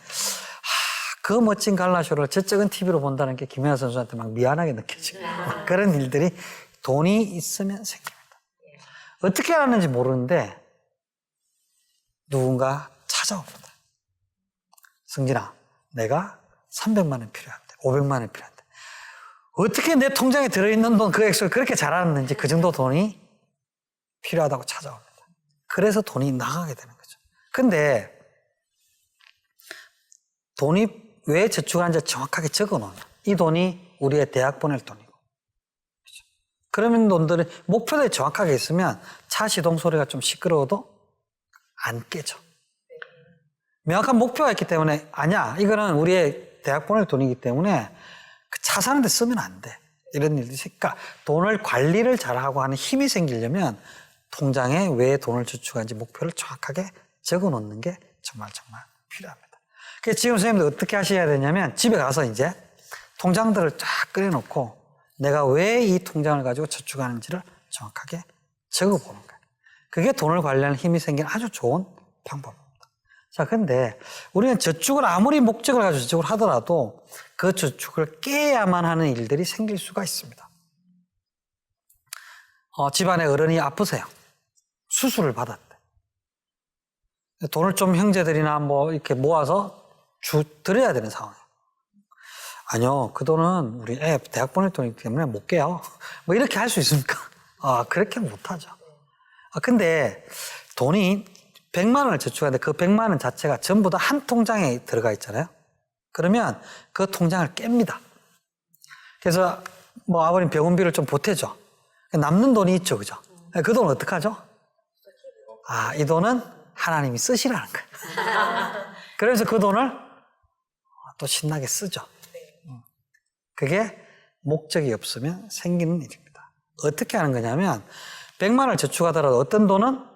그 멋진 갈라쇼를 저쪽은 TV로 본다는 게 김연아 선수한테 막 미안하게 느껴지고 그런 일들이 돈이 있으면 생깁니다. 어떻게 알았는지 모르는데 누군가 찾아옵니다. 승진아, 내가 300만 원 필요한데 500만 원 필요한데 어떻게 내 통장에 들어있는 돈 그 액수를 그렇게 잘 알았는지 그 정도 돈이 필요하다고 찾아옵니다. 그래서 돈이 나가게 되는 거죠. 근데 돈이 왜 저축하는지 정확하게 적어놓으면 이 돈이 우리의 대학 보낼 돈이고 그렇죠? 그러면 돈들이 목표들이 정확하게 있으면 차 시동 소리가 좀 시끄러워도 안 깨져. 명확한 목표가 있기 때문에 아니야 이거는 우리의 대학 보낼 돈이기 때문에 그 차 사는 데 쓰면 안 돼. 이런 일들이 그러니까 돈을 관리를 잘하고 하는 힘이 생기려면 통장에 왜 돈을 저축하는지 목표를 정확하게 적어놓는 게 정말 필요합니다. 그래서 지금 선생님들 어떻게 하셔야 되냐면 집에 가서 이제 통장들을 쫙 끓여놓고 내가 왜 이 통장을 가지고 저축하는지를 정확하게 적어보는 거예요. 그게 돈을 관리하는 힘이 생기는 아주 좋은 방법입니다. 자, 근데 우리는 저축을 아무리 목적을 가지고 저축을 하더라도 그 저축을 깨야만 하는 일들이 생길 수가 있습니다. 집안에 어른이 아프세요. 수술을 받았대. 돈을 좀 형제들이나 뭐 이렇게 모아서 드려야 되는 상황이에요. 아니요, 그 돈은 우리 애 대학 보낼 돈이기 때문에 못 깨요. 뭐 이렇게 할 수 있습니까? 그렇게 못 하죠. 근데 돈이 100만 원을 저축하는데 그 100만 원 자체가 전부 다 한 통장에 들어가 있잖아요. 그러면 그 통장을 깹니다. 그래서 뭐 아버님 병원비를 좀 보태죠. 남는 돈이 있죠, 그죠? 그 돈은 어떡하죠? 이 돈은 하나님이 쓰시라는 거예요. 그래서 그 돈을 또 신나게 쓰죠. 그게 목적이 없으면 생기는 일입니다. 어떻게 하는 거냐면 100만 원을 저축하더라도 어떤 돈은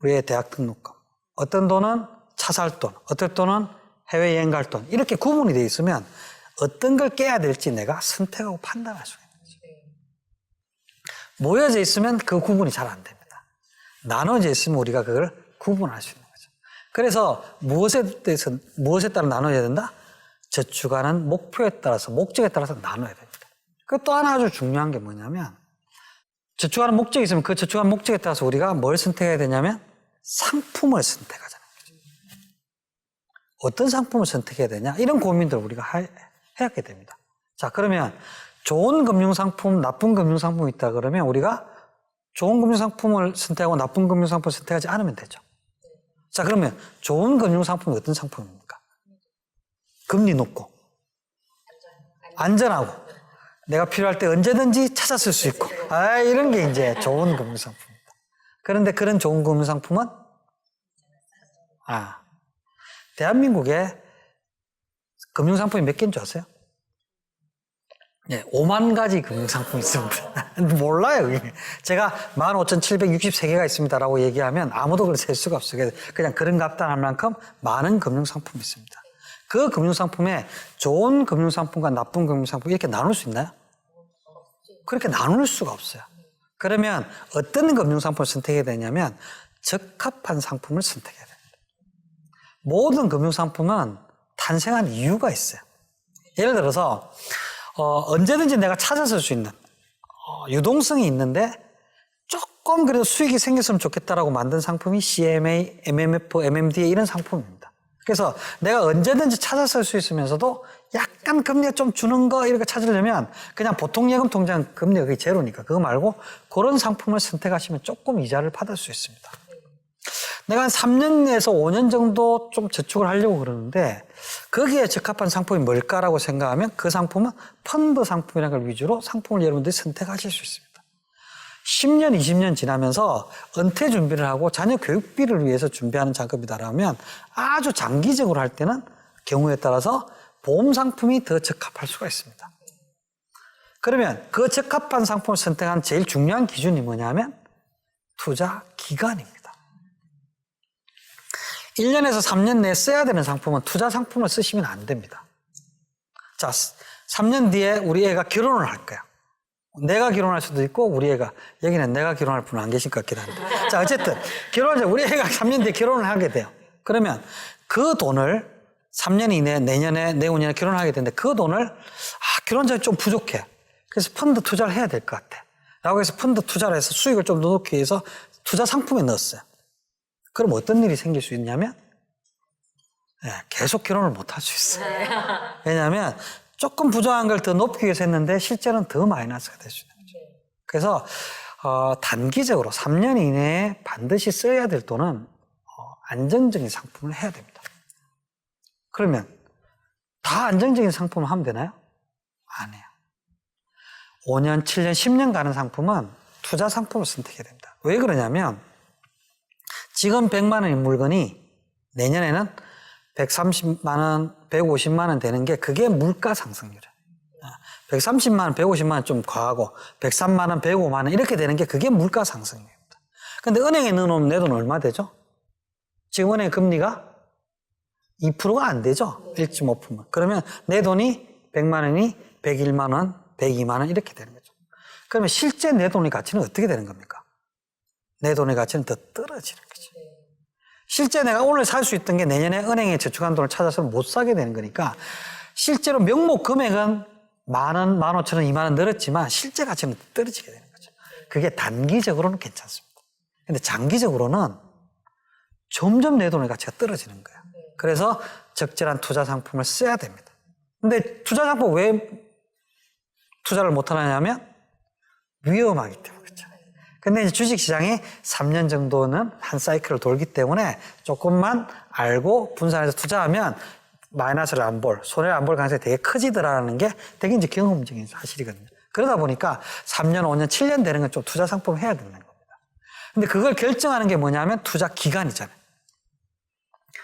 우리의 대학 등록금, 어떤 돈은 차 살 돈, 어떤 돈은 해외여행 갈 돈 이렇게 구분이 되어 있으면 어떤 걸 깨야 될지 내가 선택하고 판단할 수가 있는 거죠. 모여져 있으면 그 구분이 잘 안 됩니다. 나눠져 있으면 우리가 그걸 구분할 수 있는 거죠. 그래서 무엇에 따라 나눠야 된다? 저축하는 목표에 따라서 목적에 따라서 나눠야 됩니다. 그 또 하나 아주 중요한 게 뭐냐면 저축하는 목적이 있으면 그 저축하는 목적에 따라서 우리가 뭘 선택해야 되냐면 상품을 선택하잖아요. 어떤 상품을 선택해야 되냐? 이런 고민들을 우리가 해야 됩니다. 자, 그러면 좋은 금융상품, 나쁜 금융상품이 있다 그러면 우리가 좋은 금융상품을 선택하고 나쁜 금융상품을 선택하지 않으면 되죠. 자, 그러면 좋은 금융상품은 어떤 상품입니까? 금리 높고 안전하고 내가 필요할 때 언제든지 찾아 쓸 수 있고 이런 게 이제 좋은 금융상품입니다. 그런데 그런 좋은 금융상품은 대한민국에 금융상품이 몇 개인 줄 아세요? 네, 5만 가지 금융상품이 있습니다. 몰라요. 그게. 제가 15,763개가 있습니다라고 얘기하면 아무도 그걸 셀 수가 없어요. 그냥 그런갑다 할 만큼 많은 금융상품이 있습니다. 그 금융상품에 좋은 금융상품과 나쁜 금융상품 이렇게 나눌 수 있나요? 그렇게 나눌 수가 없어요. 그러면 어떤 금융상품을 선택해야 되냐면 적합한 상품을 선택해야 됩니다. 모든 금융상품은 탄생한 이유가 있어요. 예를 들어서 언제든지 내가 찾아 쓸 수 있는 유동성이 있는데 조금 그래도 수익이 생겼으면 좋겠다라고 만든 상품이 CMA, MMF, MMDA 이런 상품입니다. 그래서 내가 언제든지 찾아 쓸 수 있으면서도 약간 금리가 좀 주는 거 이렇게 찾으려면 그냥 보통 예금 통장 금리가 그게 제로니까 그거 말고 그런 상품을 선택하시면 조금 이자를 받을 수 있습니다. 내가 한 3년에서 5년 정도 좀 저축을 하려고 그러는데 거기에 적합한 상품이 뭘까라고 생각하면 그 상품은 펀드 상품이라는 걸 위주로 상품을 여러분들이 선택하실 수 있습니다. 10년, 20년 지나면서 은퇴 준비를 하고 자녀 교육비를 위해서 준비하는 작업이다라면 아주 장기적으로 할 때는 경우에 따라서 보험 상품이 더 적합할 수가 있습니다. 그러면 그 적합한 상품을 선택한 제일 중요한 기준이 뭐냐면 투자 기간입니다. 1년에서 3년 내에 써야 되는 상품은 투자 상품을 쓰시면 안 됩니다. 자, 3년 뒤에 우리 애가 결혼을 할 거야. 내가 결혼할 수도 있고 우리 애가, 여기는 내가 결혼할 분은 안 계실 것 같긴 한데. 자, 어쨌든 결혼을 우리 애가 3년 뒤에 결혼을 하게 돼요. 그러면 그 돈을 3년 이내 내년에 내후년에 결혼하게 되는데 그 돈을 결혼자금이 좀 부족해. 그래서 펀드 투자를 해야 될 것 같아. 라고 해서 펀드 투자를 해서 수익을 좀 더 넣기 위해서 투자 상품에 넣었어요. 그럼 어떤 일이 생길 수 있냐면 계속 결혼을 못 할 수 있어요. 왜냐하면 조금 부족한 걸 더 높이기 위해서 했는데 실제로는 더 마이너스가 될 수 있는 거죠. 그래서 단기적으로 3년 이내에 반드시 써야 될 돈은 안정적인 상품을 해야 됩니다. 그러면 다 안정적인 상품을 하면 되나요? 안 해요. 5년, 7년, 10년 가는 상품은 투자 상품을 선택해야 됩니다. 왜 그러냐면 지금 100만 원인 물건이 내년에는 130만 원, 150만 원 되는 게 그게 물가 상승률이에요. 130만 원, 150만 원 좀 과하고 103만 원, 105만 원 이렇게 되는 게 그게 물가 상승률입니다. 근데 은행에 넣어놓으면 내 돈 얼마 되죠? 지금 은행 금리가 2%가 안 되죠? 1.5%면. 그러면 내 돈이 100만 원이 101만 원, 102만 원 이렇게 되는 거죠. 그러면 실제 내 돈의 가치는 어떻게 되는 겁니까? 내 돈의 가치는 더 떨어지는 거죠. 실제 내가 오늘 살 수 있던 게 내년에 은행에 저축한 돈을 찾아서 못 사게 되는 거니까 실제로 명목 금액은 10,000원, 15,000원, 20,000원 늘었지만 실제 가치는 떨어지게 되는 거죠. 그게 단기적으로는 괜찮습니다. 근데 장기적으로는 점점 내 돈의 가치가 떨어지는 거예요. 그래서 적절한 투자 상품을 써야 됩니다. 근데 투자 상품 왜 투자를 못 하냐면 위험하기 때문에 그렇죠. 근데 이제 주식시장이 3년 정도는 한 사이클을 돌기 때문에 조금만 알고 분산해서 투자하면 마이너스를 안 볼, 손해를 안 볼 가능성이 되게 커지더라는 게 되게 이제 경험적인 사실이거든요. 그러다 보니까 3년, 5년, 7년 되는 건 좀 투자 상품을 해야 되는 겁니다. 근데 그걸 결정하는 게 뭐냐면 투자 기간이잖아요.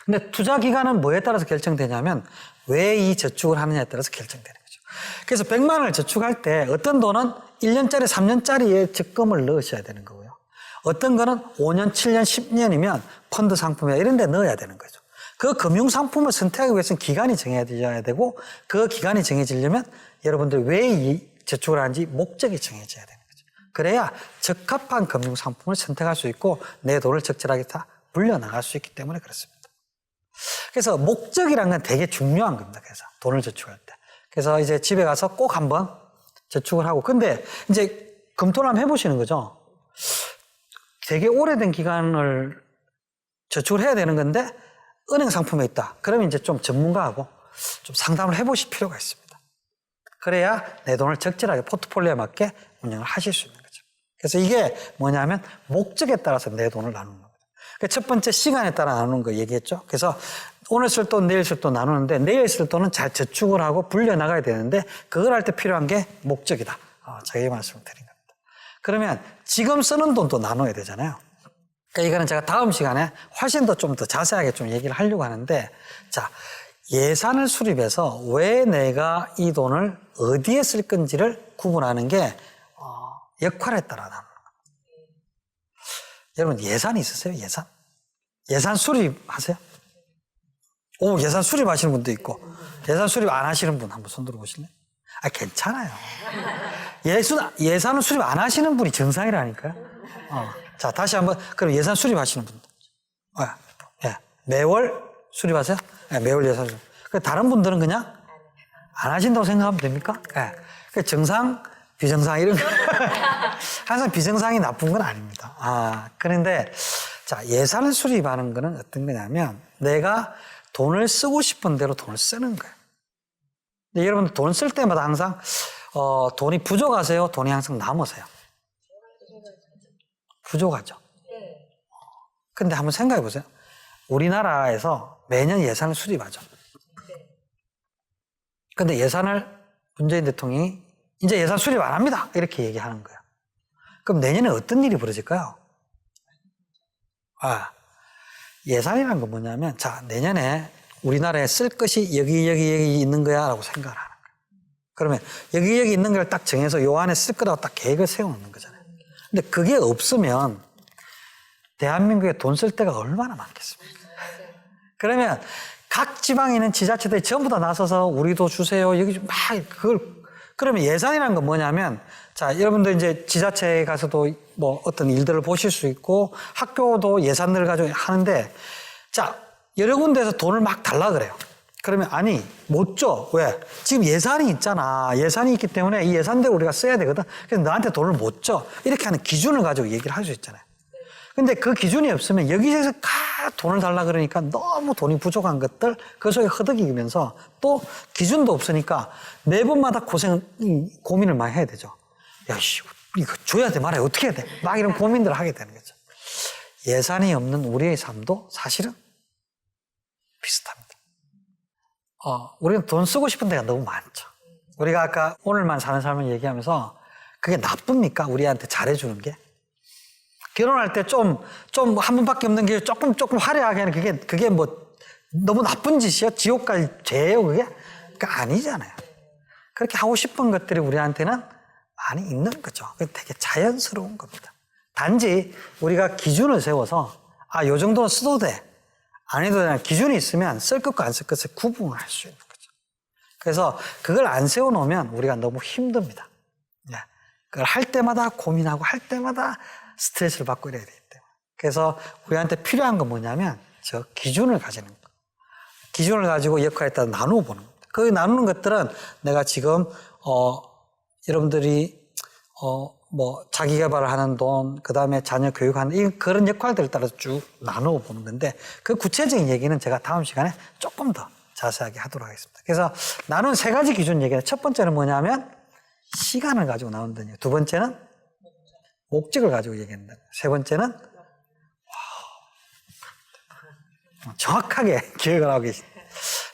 근데 투자 기간은 뭐에 따라서 결정되냐면 왜 이 저축을 하느냐에 따라서 결정되는 거죠. 그래서 100만 원을 저축할 때 어떤 돈은 1년짜리, 3년짜리에 적금을 넣으셔야 되는 거고요. 어떤 거는 5년, 7년, 10년이면 펀드 상품이나 이런 데 넣어야 되는 거죠. 그 금융 상품을 선택하기 위해서는 기간이 정해져야 되고 그 기간이 정해지려면 여러분들이 왜 이 저축을 하는지 목적이 정해져야 되는 거죠. 그래야 적합한 금융 상품을 선택할 수 있고 내 돈을 적절하게 다 불려나갈 수 있기 때문에 그렇습니다. 그래서 목적이라는 건 되게 중요한 겁니다. 그래서 돈을 저축할 때. 그래서 이제 집에 가서 꼭 한번 저축을 하고. 근데 이제 검토를 한번 해보시는 거죠. 되게 오래된 기간을 저축을 해야 되는 건데 은행 상품에 있다. 그러면 이제 좀 전문가하고 좀 상담을 해보실 필요가 있습니다. 그래야 내 돈을 적절하게 포트폴리오에 맞게 운영을 하실 수 있는 거죠. 그래서 이게 뭐냐면 목적에 따라서 내 돈을 나누는 겁니다. 그러니까 첫 번째 시간에 따라 나누는 거 얘기했죠. 그래서 오늘 쓸 돈, 내일 쓸 돈 나누는데 내일 쓸 돈은 잘 저축을 하고 불려나가야 되는데 그걸 할 때 필요한 게 목적이다. 제가 이 말씀을 드린 겁니다. 그러면 지금 쓰는 돈도 나눠야 되잖아요. 그러니까 이거는 제가 다음 시간에 훨씬 더 좀 더 자세하게 좀 얘기를 하려고 하는데, 자, 예산을 수립해서 왜 내가 이 돈을 어디에 쓸 건지를 구분하는 게 역할에 따라 나누는 겁니다. 여러분 예산이 있으세요? 예산? 예산 수립하세요? 오, 예산 수립하시는 분도 있고 예산 수립 안 하시는 분 한번 손 들어보실래요? 괜찮아요. 예산을 수립 안 하시는 분이 정상이라니까요. 자, 다시 한번. 그럼 예산 수립하시는 분들. 예. 매월 수립하세요? 예, 매월 예산 수립. 다른 분들은 그냥 안 하신다고 생각하면 됩니까? 예. 정상, 비정상 이런 거. 항상 비정상이 나쁜 건 아닙니다. 그런데 자, 예산을 수립하는 거는 어떤 거냐면 내가 돈을 쓰고 싶은 대로 돈을 쓰는 거예요. 근데 여러분들 돈 쓸 때마다 항상 돈이 부족하세요? 돈이 항상 남으세요? 부족하죠. 근데 한번 생각해 보세요. 우리나라에서 매년 예산을 수립하죠. 근데 예산을 문재인 대통령이 이제 예산 수립 안 합니다. 이렇게 얘기하는 거예요. 그럼 내년에 어떤 일이 벌어질까요? 예산이라는 건 뭐냐면, 자, 내년에 우리나라에 쓸 것이 여기 있는 거야 라고 생각을 하는 거예요. 그러면 여기 있는 걸 딱 정해서 요 안에 쓸 거라고 딱 계획을 세워놓는 거잖아요. 근데 그게 없으면 대한민국에 돈 쓸 데가 얼마나 많겠습니까? 그러면 각 지방에 있는 지자체들이 전부 다 나서서 우리도 주세요. 여기 막 그러면 예산이라는 건 뭐냐면, 자, 여러분들 이제 지자체에 가서도 뭐 어떤 일들을 보실 수 있고 학교도 예산들을 가지고 하는데, 자, 여러 군데에서 돈을 막 달라 그래요. 그러면 아니 못 줘. 왜? 지금 예산이 있잖아. 예산이 있기 때문에 이 예산대로 우리가 써야 되거든. 그래서 너한테 돈을 못 줘. 이렇게 하는 기준을 가지고 얘기를 할 수 있잖아요. 근데 그 기준이 없으면 여기저기서 돈을 달라 그러니까 너무 돈이 부족한 것들 그 속에 허덕이면서 또 기준도 없으니까 매번마다 고민을 많이 해야 되죠. 야, 씨, 이거 줘야 돼 말아야 어떻게 해야 돼? 막 이런 고민들을 하게 되는 거죠. 예산이 없는 우리의 삶도 사실은 비슷합니다. 우리는 돈 쓰고 싶은 데가 너무 많죠. 우리가 아까 오늘만 사는 삶을 얘기하면서 그게 나쁩니까? 우리한테 잘해주는 게? 결혼할 때 좀 한 번밖에 없는 게 조금 화려하게 하는 그게 뭐 너무 나쁜 짓이요? 지옥까지 죄예요, 그게? 그러니까 아니잖아요. 그렇게 하고 싶은 것들이 우리한테는 많이 있는 거죠. 그게 되게 자연스러운 겁니다. 단지 우리가 기준을 세워서 요 정도는 써도 돼. 안 해도 되는 기준이 있으면 쓸 것과 안 쓸 것을 구분을 할 수 있는 거죠. 그래서 그걸 안 세워놓으면 우리가 너무 힘듭니다. 그걸 할 때마다 고민하고 할 때마다 스트레스를 받고 이래야 되기 때문에. 그래서 우리한테 필요한 건 뭐냐면 저 기준을 가지는 거. 기준을 가지고 역할에 따라 나누어 보는 겁니다. 그 나누는 것들은 내가 지금 여러분들이 뭐 자기 개발을 하는 돈, 그 다음에 자녀 교육하는 그런 역할들을 따라서 쭉 나누어 보는 건데 그 구체적인 얘기는 제가 다음 시간에 조금 더 자세하게 하도록 하겠습니다. 그래서 나눈 세 가지 기준 얘기는 첫 번째는 뭐냐면 시간을 가지고 나온다는 얘기. 두 번째는 목적을 가지고 얘기한다. 세 번째는 정확하게 기억을 하고 계십니다.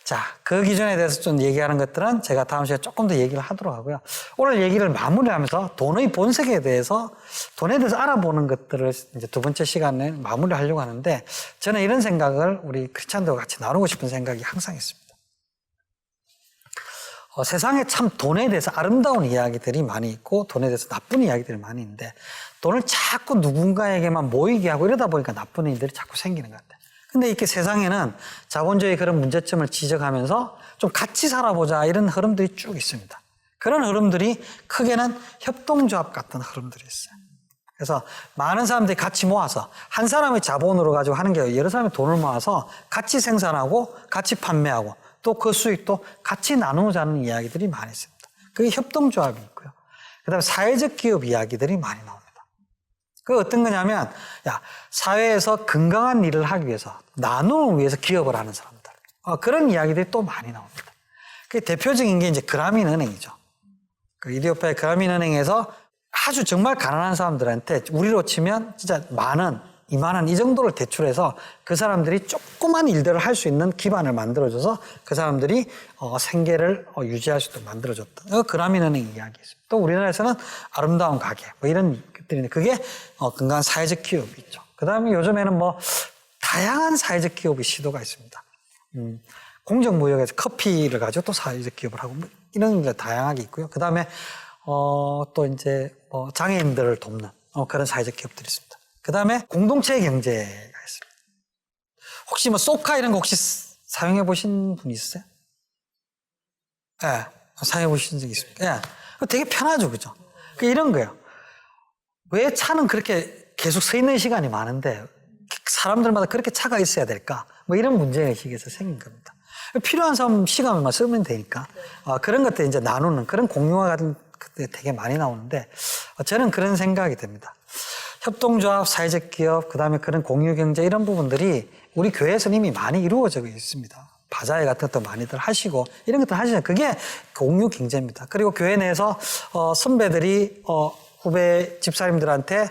자, 그 기준에 대해서 좀 얘기하는 것들은 제가 다음 시간에 조금 더 얘기를 하도록 하고요. 오늘 얘기를 마무리하면서 돈의 본색에 대해서, 돈에 대해서 알아보는 것들을 이제 두 번째 시간에 마무리하려고 하는데, 저는 이런 생각을 우리 크리스찬들과 같이 나누고 싶은 생각이 항상 있습니다. 세상에 참 돈에 대해서 아름다운 이야기들이 많이 있고 돈에 대해서 나쁜 이야기들이 많이 있는데 돈을 자꾸 누군가에게만 모이게 하고 이러다 보니까 나쁜 일들이 자꾸 생기는 것 같아요. 근데 이렇게 세상에는 자본주의 그런 문제점을 지적하면서 좀 같이 살아보자 이런 흐름들이 쭉 있습니다. 그런 흐름들이 크게는 협동조합 같은 흐름들이 있어요. 그래서 많은 사람들이 같이 모아서 한 사람의 자본으로 가지고 하는 게 아니라 여러 사람의 돈을 모아서 같이 생산하고 같이 판매하고 또 그 수익도 같이 나누자는 이야기들이 많이 있습니다. 그게 협동조합이 있고요. 그 다음에 사회적 기업 이야기들이 많이 나옵니다. 그게 어떤 거냐면, 사회에서 건강한 일을 하기 위해서, 나눔을 위해서 기업을 하는 사람들. 그런 이야기들이 또 많이 나옵니다. 그게 대표적인 게 이제 그라민은행이죠. 그 이디오피아의 그라민은행에서 아주 정말 가난한 사람들한테 우리로 치면 진짜 10,000원, 20,000원 이 정도를 대출해서 그 사람들이 조그만 일들을 할 수 있는 기반을 만들어줘서 그 사람들이 생계를 유지할 수 있도록 만들어줬다. 그라민은행 이야기 있습니다. 또 우리나라에서는 아름다운 가게 뭐 이런 것들인데 그게 건강한 사회적 기업이 있죠. 그 다음에 요즘에는 뭐 다양한 사회적 기업의 시도가 있습니다. 공정무역에서 커피를 가지고 또 사회적 기업을 하고 뭐 이런 게 다양하게 있고요. 그 다음에 또 이제 장애인들을 돕는 그런 사회적 기업들이 있습니다. 그 다음에 공동체 경제가 있습니다. 혹시 뭐 소카 이런 거 혹시 사용해 보신 분 있으세요? 예, 네, 사용해 보신 적 있습니까? 예, 네. 되게 편하죠, 그죠? 이런 거예요. 왜 차는 그렇게 계속 서 있는 시간이 많은데 사람들마다 그렇게 차가 있어야 될까? 뭐 이런 문제의식에서 생긴 겁니다. 필요한 사람 시간만 쓰면 되니까 그런 것들 이제 나누는 그런 공유와 같은 것들이 되게 많이 나오는데 저는 그런 생각이 듭니다. 협동조합, 사회적 기업, 그 다음에 그런 공유경제 이런 부분들이 우리 교회에서는 이미 많이 이루어져 있습니다. 바자회 같은 것도 많이들 하시고 이런 것들 하시잖아요. 그게 공유경제입니다. 그리고 교회 내에서 선배들이 후배 집사님들한테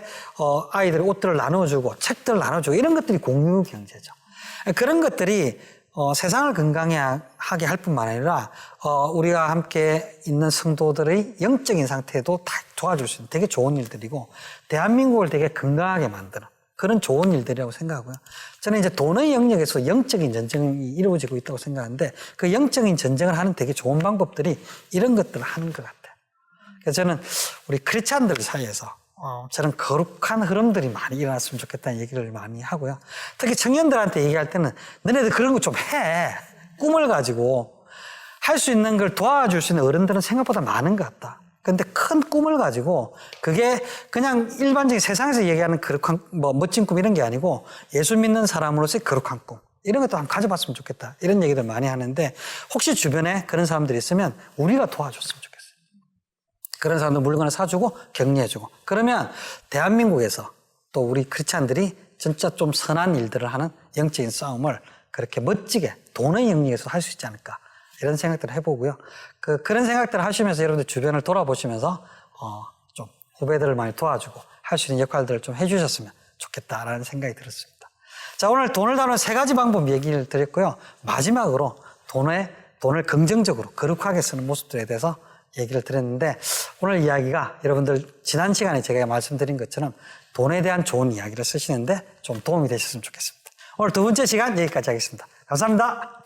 아이들 옷들을 나눠주고 책들을 나눠주고 이런 것들이 공유경제죠. 그런 것들이 세상을 건강하게 할 뿐만 아니라 우리가 함께 있는 성도들의 영적인 상태도 다 도와줄 수 있는 되게 좋은 일들이고 대한민국을 되게 건강하게 만드는 그런 좋은 일들이라고 생각하고요. 저는 이제 돈의 영역에서 영적인 전쟁이 이루어지고 있다고 생각하는데 그 영적인 전쟁을 하는 되게 좋은 방법들이 이런 것들을 하는 것 같아요. 그래서 저는 우리 크리스찬들 사이에서 저는 거룩한 흐름들이 많이 일어났으면 좋겠다는 얘기를 많이 하고요. 특히 청년들한테 얘기할 때는 너네들 그런 거 좀 해. 꿈을 가지고 할 수 있는 걸 도와줄 수 있는 어른들은 생각보다 많은 것 같다. 그런데 큰 꿈을 가지고 그게 그냥 일반적인 세상에서 얘기하는 거룩한 뭐 멋진 꿈 이런 게 아니고 예수 믿는 사람으로서의 거룩한 꿈 이런 것도 한번 가져봤으면 좋겠다. 이런 얘기들 많이 하는데 혹시 주변에 그런 사람들이 있으면 우리가 도와줬으면 좋겠어요. 그런 사람들 물건을 사주고 격려해주고 그러면 대한민국에서 또 우리 크리스찬들이 진짜 좀 선한 일들을 하는 영적인 싸움을 그렇게 멋지게 돈의 영역에서 할 수 있지 않을까 이런 생각들을 해보고요. 그런 생각들을 하시면서 여러분들 주변을 돌아보시면서 좀 후배들을 많이 도와주고 할 수 있는 역할들을 좀 해주셨으면 좋겠다라는 생각이 들었습니다. 자, 오늘 돈을 다루는 3가지 방법 얘기를 드렸고요. 마지막으로 돈을 긍정적으로 거룩하게 쓰는 모습들에 대해서 얘기를 드렸는데 오늘 이야기가 여러분들 지난 시간에 제가 말씀드린 것처럼 돈에 대한 좋은 이야기를 쓰시는데 좀 도움이 되셨으면 좋겠습니다. 오늘 2번째 시간 여기까지 하겠습니다. 감사합니다.